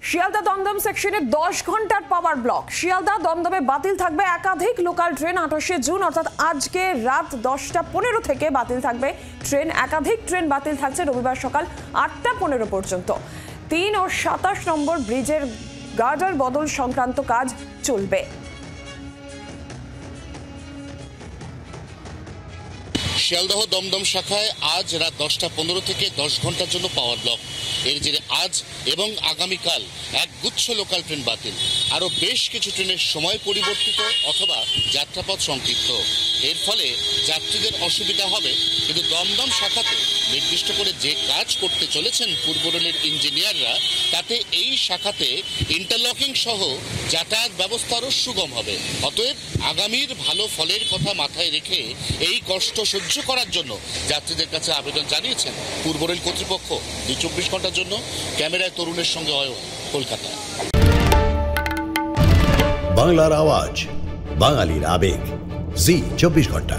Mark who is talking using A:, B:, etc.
A: শিয়ালদা দমদম সেকশনে 10 ঘন্টার পাওয়ার ব্লক। শিয়ালদা দমদমে বাতিল থাকবে একাধিক লোকাল ট্রেন। 28শে জুন অর্থাৎ আজকে রাত 10টা 15 থেকে বাতিল থাকবে ট্রেন। একাধিক ট্রেন বাতিল থাকছে রবিবার সকাল 8টা 15 পর্যন্ত। 3 ও 27 নম্বর ব্রিজের গার্ডার বদল সংক্রান্ত কাজ চলবে।
B: শিয়ালদহ দমদম শাখায় আজ রাত 10টা 15 থেকে 10 ঘন্টার জন্য পাওয়ার ব্লক। এর জেরে আজ এবং আগামীকাল একগুচ্ছ লোকাল ট্রেন বাতিল। আরও বেশ কিছু ট্রেনের সময় পরিবর্তিত অথবা যাত্রাপথ সংক্ষিপ্ত। এর ফলে যাত্রীদের অসুবিধা হবে, কিন্তু দমদম শাখাতে নির্দিষ্ট করে যে কাজ করতে চলেছেন পূর্ব রেলের ইঞ্জিনিয়াররা, তাতে এই শাখাতে ইন্টারলকিং সহ যাতায়াত ব্যবস্থা আরও সুগম হবে। অতএব আগামীর ভালো ফলের কথা মাথায় রেখে এই কষ্ট সহ্য করার জন্য যাত্রীদের কাছে আবেদন জানিয়েছেন পূর্ব রেল কর্তৃপক্ষ। 24 ঘন্টার জন্য ক্যামেরায় তরুণের সঙ্গে অয়ন, কলকাতা।
C: বাংলার আওয়াজ, বাঙালির আবেগ, জি 24 ঘন্টা।